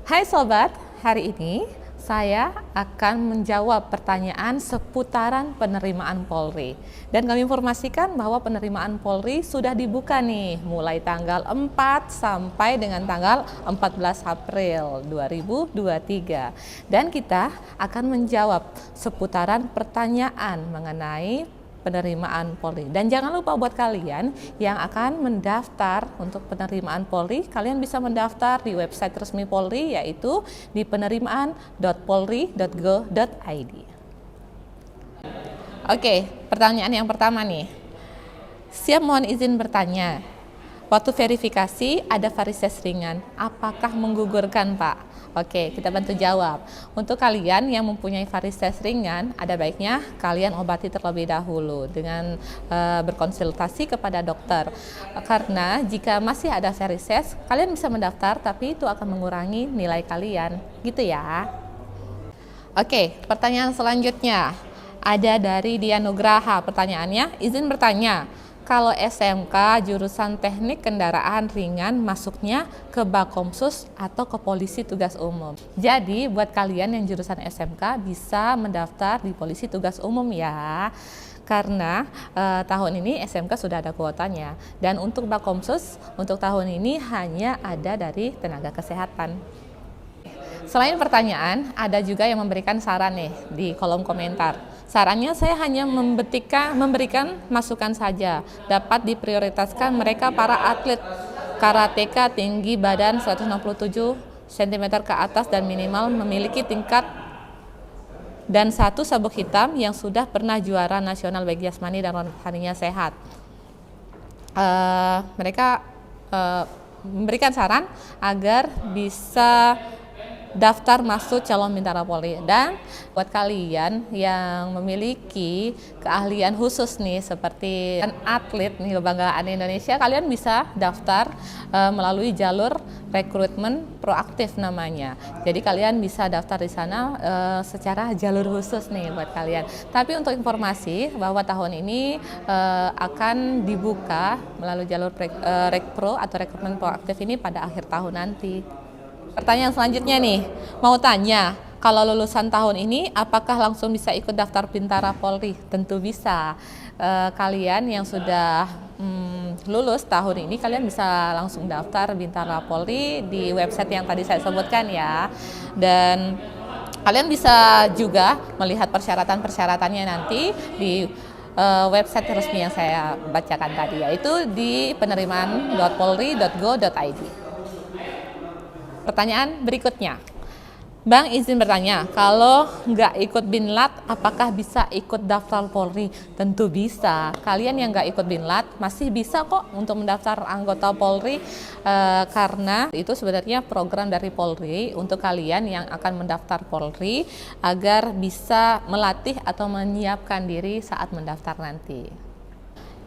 Hai sobat, hari ini saya akan menjawab pertanyaan seputaran penerimaan Polri. Dan kami informasikan bahwa penerimaan Polri sudah dibuka nih, mulai tanggal 4 sampai dengan tanggal 14 April 2023. Dan kita akan menjawab seputaran pertanyaan mengenai penerimaan Polri. Dan jangan lupa buat kalian yang akan mendaftar untuk penerimaan Polri, kalian bisa mendaftar di website resmi Polri, yaitu di penerimaan.polri.go.id. Oke, pertanyaan yang pertama nih. Siap, mohon izin bertanya. Waktu verifikasi ada varises ringan, apakah menggugurkan, Pak? Oke, kita bantu jawab. Untuk kalian yang mempunyai varises ringan, ada baiknya kalian obati terlebih dahulu dengan berkonsultasi kepada dokter. Karena jika masih ada varises, kalian bisa mendaftar, tapi itu akan mengurangi nilai kalian, gitu ya. Oke, pertanyaan selanjutnya ada dari Dianugraha. Pertanyaannya, izin bertanya. Kalau SMK jurusan teknik kendaraan ringan masuknya ke Bakomsus atau ke polisi tugas umum. Jadi buat kalian yang jurusan SMK bisa mendaftar di polisi tugas umum ya. Karena tahun ini SMK sudah ada kuotanya. Dan untuk Bakomsus untuk tahun ini hanya ada dari tenaga kesehatan. Selain pertanyaan, ada juga yang memberikan saran nih di kolom komentar. Sarannya saya hanya memberikan masukan saja. Dapat diprioritaskan mereka para atlet karateka tinggi badan 167 cm ke atas dan minimal memiliki tingkat dan 1 sabuk hitam yang sudah pernah juara nasional baik jasmani dan rohaninya sehat. Mereka memberikan saran agar bisa daftar masuk calon bintara Polri. Dan buat kalian yang memiliki keahlian khusus nih seperti atlet nih kebanggaan Indonesia, kalian bisa daftar melalui jalur rekrutmen proaktif namanya. Jadi kalian bisa daftar di sana secara jalur khusus nih buat kalian. Tapi untuk informasi bahwa tahun ini akan dibuka melalui jalur rekpro atau rekrutmen proaktif ini pada akhir tahun nanti. Pertanyaan selanjutnya nih, mau tanya, kalau lulusan tahun ini apakah langsung bisa ikut daftar Bintara Polri? Tentu bisa. Kalian yang sudah lulus tahun ini, kalian bisa langsung daftar Bintara Polri di website yang tadi saya sebutkan ya. Dan kalian bisa juga melihat persyaratan-persyaratannya nanti di website resmi yang saya bacakan tadi, yaitu di penerimaan.polri.go.id. Pertanyaan berikutnya, Bang izin bertanya, kalau nggak ikut Binlat, apakah bisa ikut daftar Polri? Tentu bisa. Kalian yang nggak ikut Binlat masih bisa kok untuk mendaftar anggota Polri, karena itu sebenarnya program dari Polri untuk kalian yang akan mendaftar Polri agar bisa melatih atau menyiapkan diri saat mendaftar nanti.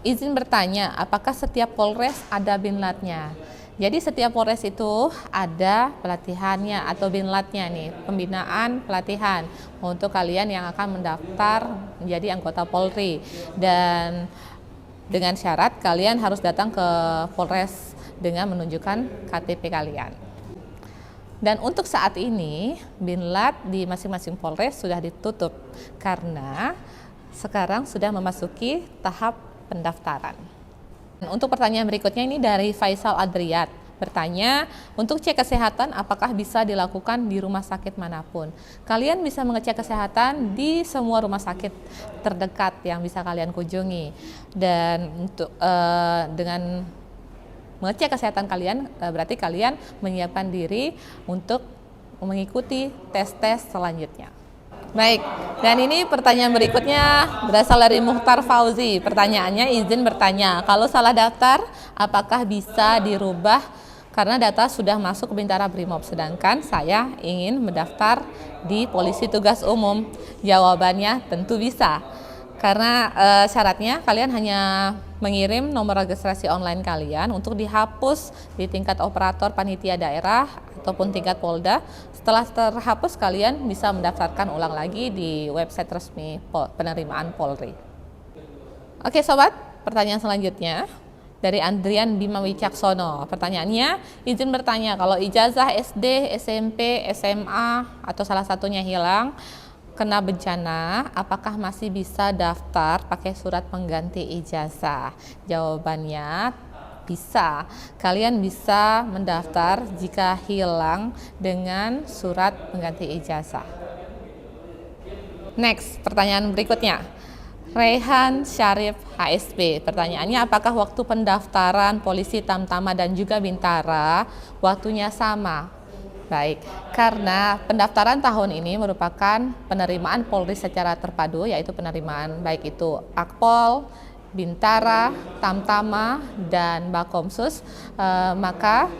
Izin bertanya, apakah setiap Polres ada Binlatnya? Jadi setiap Polres itu ada pelatihannya atau binlatnya nih, pembinaan pelatihan untuk kalian yang akan mendaftar menjadi anggota Polri. Dan dengan syarat kalian harus datang ke Polres dengan menunjukkan KTP kalian. Dan untuk saat ini binlat di masing-masing Polres sudah ditutup karena sekarang sudah memasuki tahap pendaftaran. Untuk pertanyaan berikutnya ini dari Faisal Adriat. Bertanya, untuk cek kesehatan apakah bisa dilakukan di rumah sakit manapun? Kalian bisa mengecek kesehatan di semua rumah sakit terdekat yang bisa kalian kunjungi. Dan untuk dengan mengecek kesehatan kalian, berarti kalian menyiapkan diri untuk mengikuti tes-tes selanjutnya. Baik, dan ini pertanyaan berikutnya berasal dari Muhtar Fauzi. Pertanyaannya, izin bertanya, kalau salah daftar, apakah bisa dirubah karena data sudah masuk ke Bintara Brimob, sedangkan saya ingin mendaftar di Polisi Tugas Umum? Jawabannya tentu bisa. Karena syaratnya kalian hanya mengirim nomor registrasi online kalian untuk dihapus di tingkat operator panitia daerah ataupun tingkat Polda. Setelah terhapus, kalian bisa mendaftarkan ulang lagi di website resmi penerimaan Polri. Oke sobat, pertanyaan selanjutnya. dari Andrian Bima Wicaksono. Pertanyaannya, izin bertanya, kalau ijazah SD, SMP, SMA atau salah satunya hilang, kena bencana, apakah masih bisa daftar pakai surat pengganti ijazah? Jawabannya bisa. Kalian bisa mendaftar jika hilang dengan surat pengganti ijazah. Next, pertanyaan berikutnya. Rehan Syarif HSP. Pertanyaannya, apakah waktu pendaftaran polisi Tamtama dan juga Bintara waktunya sama? Baik, karena pendaftaran tahun ini merupakan penerimaan Polri secara terpadu, yaitu penerimaan baik itu Akpol, Bintara, Tamtama, dan Bakomsus, maka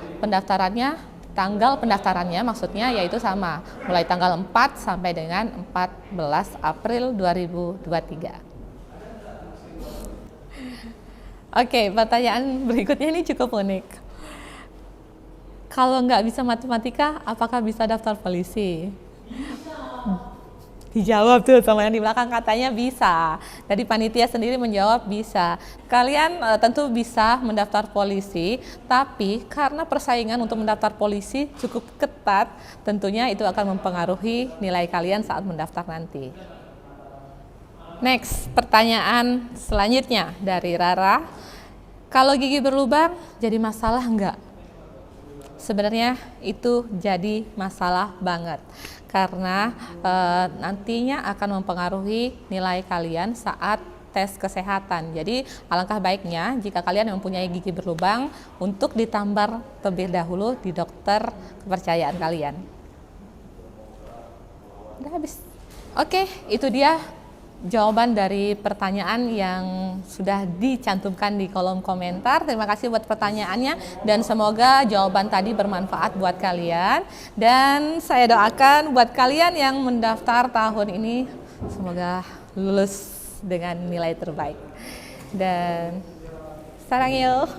tanggal pendaftarannya maksudnya yaitu sama, mulai tanggal 4 sampai dengan 14 April 2023. Oke, pertanyaan berikutnya ini cukup unik. Kalau nggak bisa matematika, apakah bisa daftar polisi? Dijawab tuh sama yang di belakang, katanya bisa. Dari panitia sendiri menjawab bisa. Kalian tentu bisa mendaftar polisi, tapi karena persaingan untuk mendaftar polisi cukup ketat, tentunya itu akan mempengaruhi nilai kalian saat mendaftar nanti. Next, pertanyaan selanjutnya dari Rara. Kalau gigi berlubang jadi masalah nggak? Sebenarnya itu jadi masalah banget karena nantinya akan mempengaruhi nilai kalian saat tes kesehatan. Jadi alangkah baiknya jika kalian mempunyai gigi berlubang untuk ditambar terlebih dahulu di dokter kepercayaan kalian. Udah habis. Oke, itu dia jawaban dari pertanyaan yang sudah dicantumkan di kolom komentar. Terima kasih buat pertanyaannya dan semoga jawaban tadi bermanfaat buat kalian. Dan saya doakan buat kalian yang mendaftar tahun ini semoga lulus dengan nilai terbaik. Dan sarang yuk.